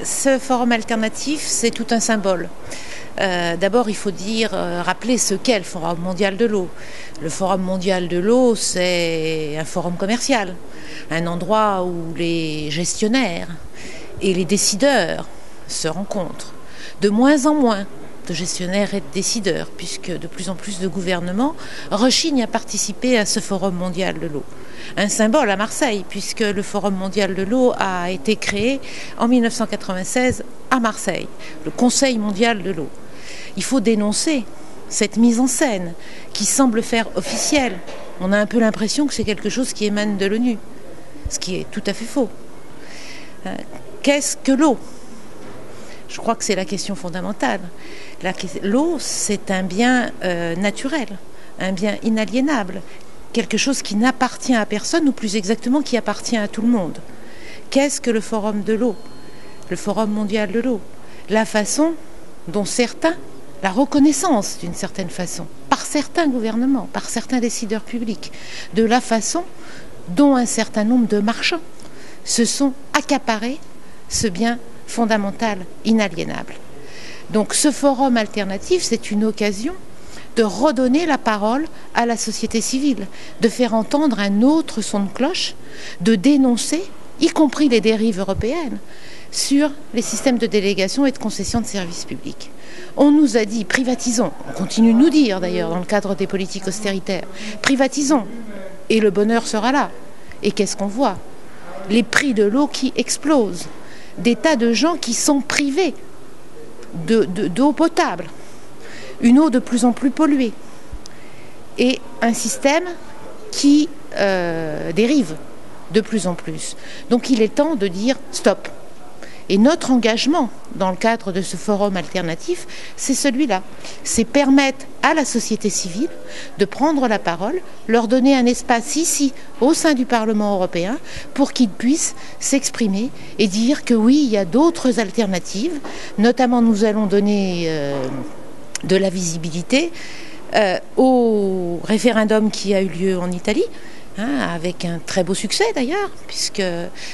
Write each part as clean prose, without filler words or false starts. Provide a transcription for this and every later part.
Ce forum alternatif, c'est tout un symbole. D'abord, il faut rappeler ce qu'est le Forum mondial de l'eau. Le Forum mondial de l'eau, c'est un forum commercial, un endroit où les gestionnaires et les décideurs se rencontrent. De moins en moins de gestionnaires et de décideurs, puisque de plus en plus de gouvernements rechignent à participer à ce Forum mondial de l'eau. Un symbole à Marseille, puisque le Forum mondial de l'eau a été créé en 1996 à Marseille, le Conseil mondial de l'eau. Il faut dénoncer cette mise en scène qui semble faire officielle. On a un peu l'impression que c'est quelque chose qui émane de l'ONU, ce qui est tout à fait faux. Qu'est-ce que l'eau ? Je crois que c'est la question fondamentale. L'eau, c'est un bien naturel, un bien inaliénable, quelque chose qui n'appartient à personne, ou plus exactement qui appartient à tout le monde. Qu'est-ce que le Forum de l'eau ? Le Forum mondial de l'eau ? La façon dont certains, la reconnaissance d'une certaine façon, par certains gouvernements, par certains décideurs publics, de la façon dont un certain nombre de marchands se sont accaparés ce bien fondamental, inaliénable. Donc ce forum alternatif, c'est une occasion de redonner la parole à la société civile, de faire entendre un autre son de cloche, de dénoncer, y compris les dérives européennes, sur les systèmes de délégation et de concession de services publics. On nous a dit, privatisons, on continue de nous dire d'ailleurs dans le cadre des politiques austéritaires, privatisons, et le bonheur sera là. Et qu'est-ce qu'on voit ? Les prix de l'eau qui explosent, des tas de gens qui sont privés d'eau potable, une eau de plus en plus polluée, et un système qui dérive de plus en plus. Donc il est temps de dire stop. Et notre engagement dans le cadre de ce forum alternatif, c'est celui-là. C'est permettre à la société civile de prendre la parole, leur donner un espace ici, au sein du Parlement européen, pour qu'ils puissent s'exprimer et dire que oui, il y a d'autres alternatives. Notamment, nous allons donner de la visibilité au référendum qui a eu lieu en Italie, avec un très beau succès d'ailleurs, puisque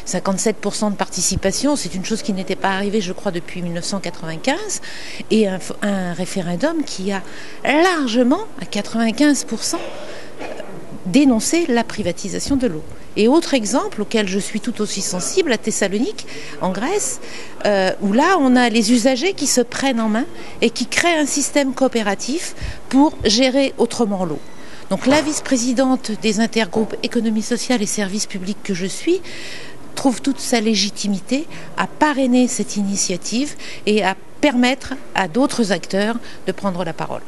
57% de participation, c'est une chose qui n'était pas arrivée, je crois, depuis 1995, et un référendum qui a largement, à 95%, dénoncé la privatisation de l'eau. Et autre exemple auquel je suis tout aussi sensible, à Thessalonique, en Grèce, où là on a les usagers qui se prennent en main et qui créent un système coopératif pour gérer autrement l'eau. Donc la vice-présidente des intergroupes économie sociale et services publics que je suis trouve toute sa légitimité à parrainer cette initiative et à permettre à d'autres acteurs de prendre la parole.